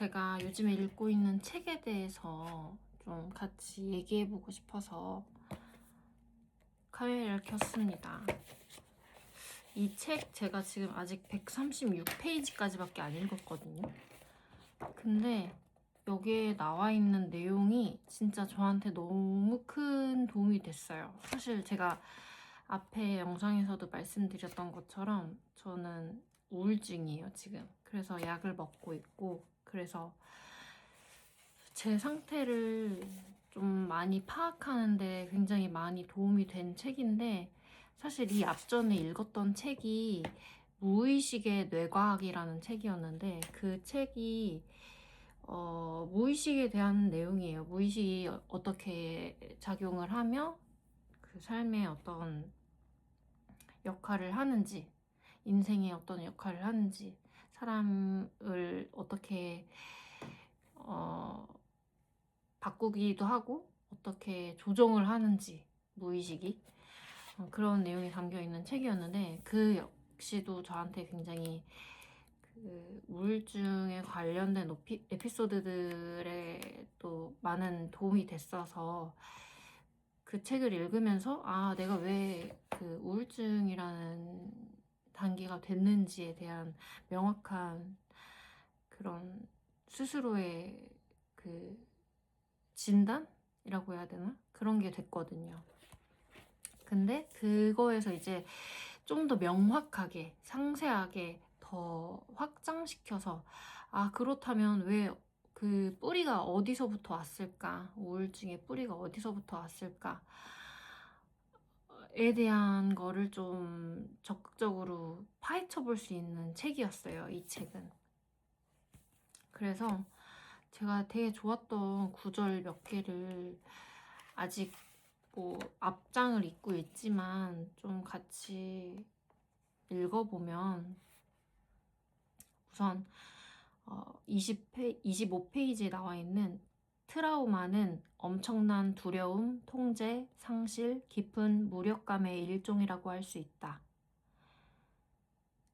제가 요즘에 읽고 있는 책에 대해서 좀 같이 얘기해보고 싶어서 카메라를 켰습니다. 이 책 제가 지금 아직 136페이지까지밖에 안 읽었거든요. 근데 여기에 나와 있는 내용이 진짜 저한테 너무 큰 도움이 됐어요. 사실 제가 앞에 영상에서도 말씀드렸던 것처럼 저는 우울증이에요, 지금. 그래서 약을 먹고 있고, 그래서 제 상태를 좀 많이 파악하는데 굉장히 많이 도움이 된 책인데, 사실 이 앞전에 읽었던 책이 무의식의 뇌과학이라는 책이었는데, 그 책이 무의식에 대한 내용이에요. 무의식이 어떻게 작용을 하며 그 삶에 어떤 역할을 하는지, 인생에 어떤 역할을 하는지, 사람을 어떻게 바꾸기도 하고 어떻게 조정을 하는지, 무의식이 그런 내용이 담겨있는 책이었는데, 그 역시도 저한테 굉장히 그 우울증에 관련된 에피소드들에 또 많은 도움이 됐어서 그 책을 읽으면서 내가 왜 그 우울증이라는 단계가 됐는지에 대한 명확한 그런 스스로의 그 진단이라고 해야 되나? 그런 게 됐거든요. 근데 그거에서 이제 좀 더 명확하게, 상세하게 더 확장시켜서 그렇다면 왜 그 뿌리가 어디서부터 왔을까? 우울증의 뿌리가 어디서부터 왔을까? 에 대한 거를 좀 적극적으로 파헤쳐 볼 수 있는 책이었어요, 이 책은. 그래서 제가 되게 좋았던 구절 몇 개를 아직 뭐 앞장을 잇고 있지만 좀 같이 읽어보면, 우선 25페이지에 나와 있는 트라우마는 엄청난 두려움, 통제, 상실, 깊은 무력감의 일종이라고 할 수 있다.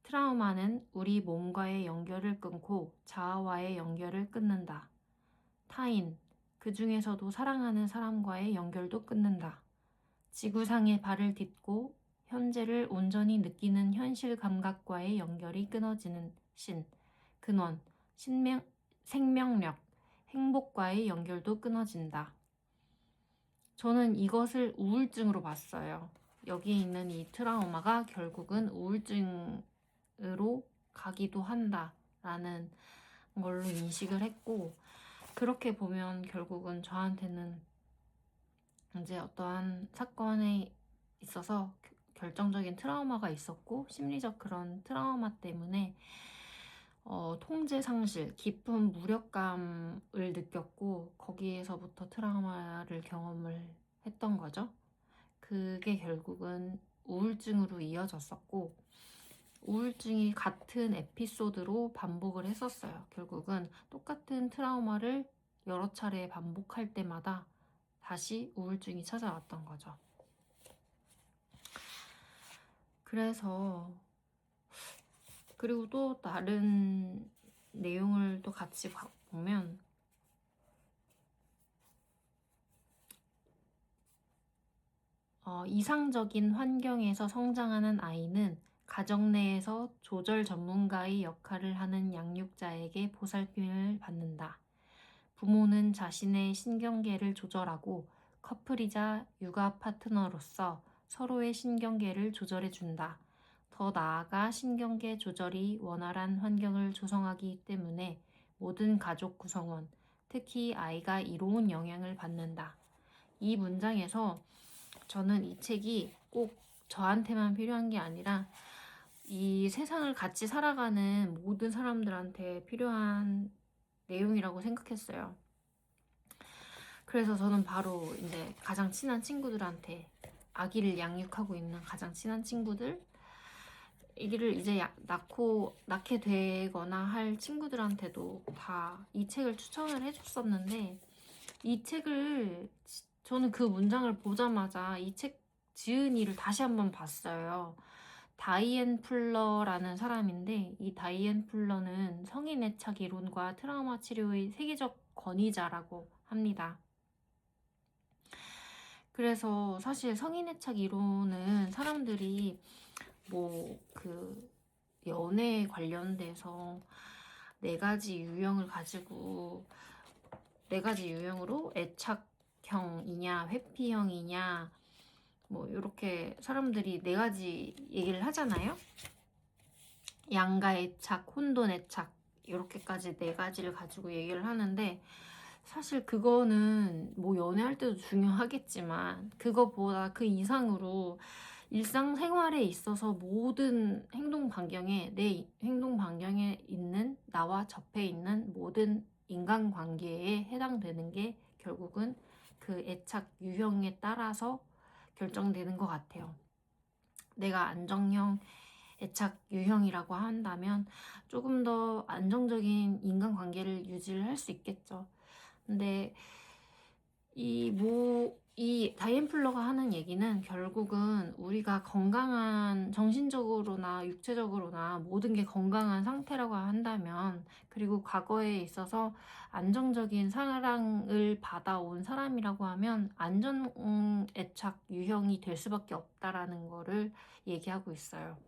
트라우마는 우리 몸과의 연결을 끊고 자아와의 연결을 끊는다. 타인, 그 중에서도 사랑하는 사람과의 연결도 끊는다. 지구상에 발을 딛고 현재를 온전히 느끼는 현실 감각과의 연결이 끊어지는 근원, 생명력, 행복과의 연결도 끊어진다. 저는 이것을 우울증으로 봤어요. 여기 있는 이 트라우마가 결국은 우울증으로 가기도 한다라는 걸로 인식을 했고, 그렇게 보면 결국은 저한테는 이제 어떠한 사건에 있어서 결정적인 트라우마가 있었고, 심리적 그런 트라우마 때문에 통제 상실, 깊은 무력감을 느꼈고, 거기에서부터 트라우마를 경험을 했던 거죠. 그게 결국은 우울증으로 이어졌었고, 우울증이 같은 에피소드로 반복을 했었어요. 결국은 똑같은 트라우마를 여러 차례 반복할 때마다 다시 우울증이 찾아왔던 거죠. 그래서 그리고 또 다른 내용을 또 같이 보면, 이상적인 환경에서 성장하는 아이는 가정 내에서 조절 전문가의 역할을 하는 양육자에게 보살핌을 받는다. 부모는 자신의 신경계를 조절하고 커플이자 육아 파트너로서 서로의 신경계를 조절해준다. 더 나아가 신경계 조절이 원활한 환경을 조성하기 때문에 모든 가족 구성원, 특히 아이가 이로운 영향을 받는다. 이 문장에서 저는 이 책이 꼭 저한테만 필요한 게 아니라 이 세상을 같이 살아가는 모든 사람들한테 필요한 내용이라고 생각했어요. 그래서 저는 바로 이제 가장 친한 친구들한테, 아기를 양육하고 있는 가장 친한 친구들, 아기를 이제 낳게 되거나 할 친구들한테도 다 이 책을 추천을 해줬었는데, 이 책을 저는 그 문장을 보자마자 이 책 지은이를 다시 한번 봤어요. 다이앤 풀러라는 사람인데, 이 다이앤 풀러는 성인 애착 이론과 트라우마 치료의 세계적 권위자라고 합니다. 그래서 사실 성인 애착 이론은 사람들이 뭐 그 연애에 관련돼서 4가지 유형을 가지고 4가지 유형으로 애착형이냐 회피형이냐 뭐 이렇게 사람들이 4가지 얘기를 하잖아요. 양가 애착, 혼돈 애착 이렇게까지 4가지를 가지고 얘기를 하는데, 사실 그거는 뭐 연애할 때도 중요하겠지만 그거보다 그 이상으로 일상생활에 있어서 모든 행동 반경에, 내 행동 반경에 있는 나와 접해 있는 모든 인간관계에 해당되는 게 결국은 그 애착 유형에 따라서 결정되는 것 같아요. 내가 안정형 애착 유형이라고 한다면 조금 더 안정적인 인간관계를 유지를 할 수 있겠죠. 근데 이 다이앤 플러가 하는 얘기는 결국은 우리가 건강한, 정신적으로나 육체적으로나 모든 게 건강한 상태라고 한다면, 그리고 과거에 있어서 안정적인 사랑을 받아온 사람이라고 하면 안전 애착 유형이 될 수밖에 없다라는 거를 얘기하고 있어요.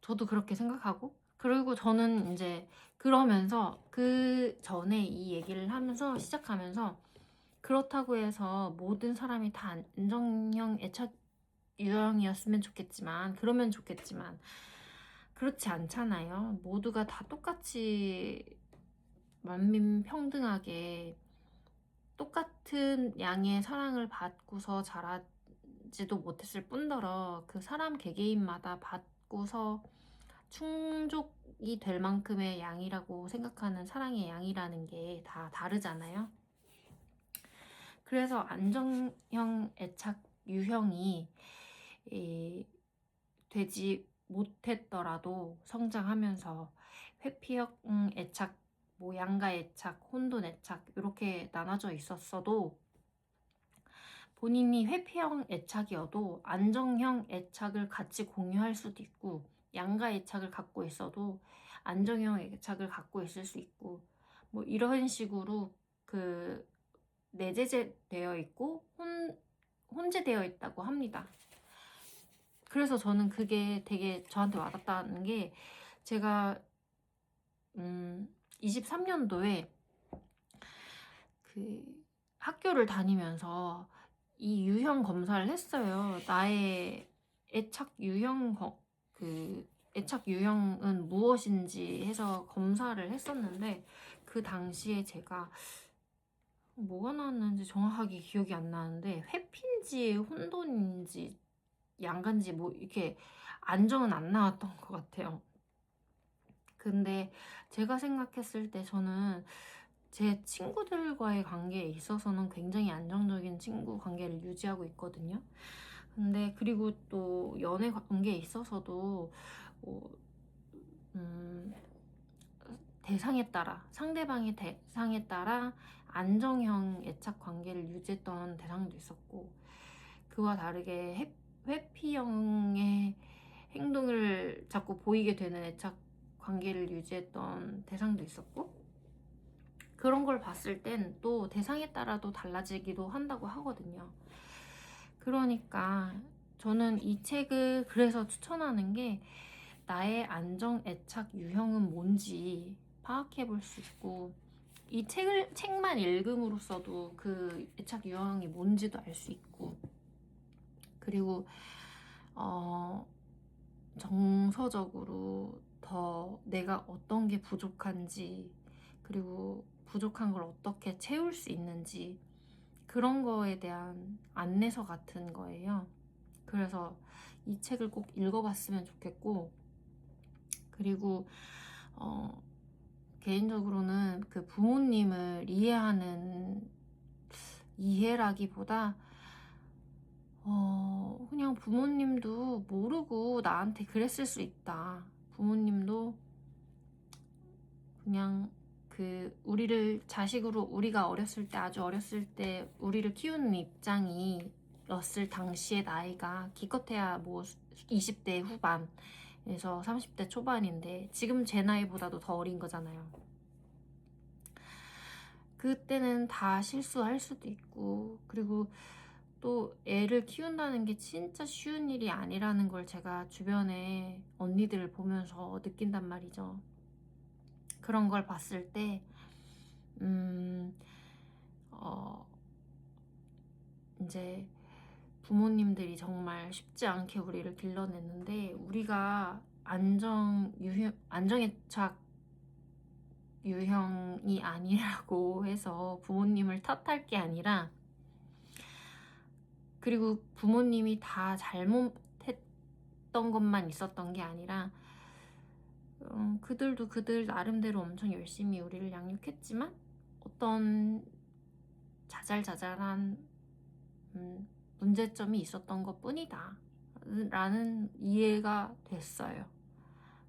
저도 그렇게 생각하고, 그리고 저는 이제 그러면서 그 전에 이 얘기를 하면서 시작하면서, 그렇다고 해서 모든 사람이 다 안정형 애착 유형이었으면 좋겠지만, 그러면 좋겠지만 그렇지 않잖아요. 모두가 다 똑같이 만민평등하게 똑같은 양의 사랑을 받고서 자라지도 못했을 뿐더러 그 사람 개개인마다 받고서 충족이 될 만큼의 양이라고 생각하는 사랑의 양이라는 게 다 다르잖아요. 그래서 안정형 애착 유형이 되지 못했더라도 성장하면서 회피형 애착, 뭐 양가 애착, 혼돈 애착 이렇게 나눠져 있었어도, 본인이 회피형 애착이어도 안정형 애착을 같이 공유할 수도 있고, 양가 애착을 갖고 있어도 안정형 애착을 갖고 있을 수 있고, 뭐 이런 식으로 그 내재되어 있고 혼재되어 있다고 합니다. 그래서 저는 그게 되게 저한테 와닿다는 게, 제가 23년도에 그 학교를 다니면서 이 유형 검사를 했어요. 나의 애착 유형 애착 유형은 무엇인지 해서 검사를 했었는데, 그 당시에 제가 뭐가 나왔는지 정확하게 기억이 안 나는데, 회피인지 혼돈인지 양간지 뭐 이렇게 안정은 안 나왔던 것 같아요. 근데 제가 생각했을 때 저는 제 친구들과의 관계에 있어서는 굉장히 안정적인 친구 관계를 유지하고 있거든요. 근데 그리고 또 연애 관계에 있어서도 대상에 따라, 상대방의 대상에 따라 안정형 애착 관계를 유지했던 대상도 있었고, 그와 다르게 회피형의 행동을 자꾸 보이게 되는 애착 관계를 유지했던 대상도 있었고, 그런 걸 봤을 땐 또 대상에 따라도 달라지기도 한다고 하거든요. 그러니까 저는 이 책을 그래서 추천하는 게, 나의 안정 애착 유형은 뭔지 파악해 볼 수 있고, 이 책만 읽음으로써도 그 애착 유형이 뭔지도 알 수 있고, 그리고 정서적으로 더 내가 어떤 게 부족한지, 그리고 부족한 걸 어떻게 채울 수 있는지, 그런 거에 대한 안내서 같은 거예요. 그래서 이 책을 꼭 읽어봤으면 좋겠고, 그리고 개인적으로는 그 부모님을 이해라기보다 그냥 부모님도 모르고 나한테 그랬을 수 있다. 부모님도 그냥 우리를 자식으로, 우리가 어렸을 때, 아주 어렸을 때 우리를 키우는 입장이 20였을 당시의 나이가 기껏해야 뭐 20대 후반에서 30대 초반인데 지금 제 나이보다도 더 어린 거잖아요. 그때는 다 실수할 수도 있고, 그리고 또 애를 키운다는 게 진짜 쉬운 일이 아니라는 걸 제가 주변에 언니들을 보면서 느낀단 말이죠. 그런 걸 봤을 때 어, 이제 부모님들이 정말 쉽지 않게 우리를 길러냈는데, 우리가 안정애착 유형이 아니라고 해서 부모님을 탓할 게 아니라, 그리고 부모님이 다 잘못했던 것만 있었던 게 아니라, 그들도 그들 나름대로 엄청 열심히 우리를 양육했지만 어떤 자잘자잘한 문제점이 있었던 것 뿐이다 라는 이해가 됐어요.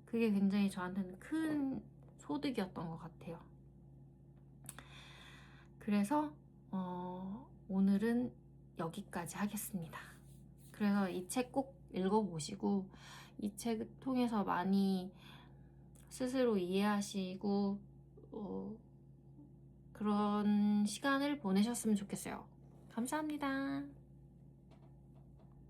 그게 굉장히 저한테는 큰 소득이었던 것 같아요. 그래서 오늘은 여기까지 하겠습니다. 그래서 이 책 꼭 읽어보시고, 이 책 통해서 많이 스스로 이해하시고 그런 시간을 보내셨으면 좋겠어요. 감사합니다.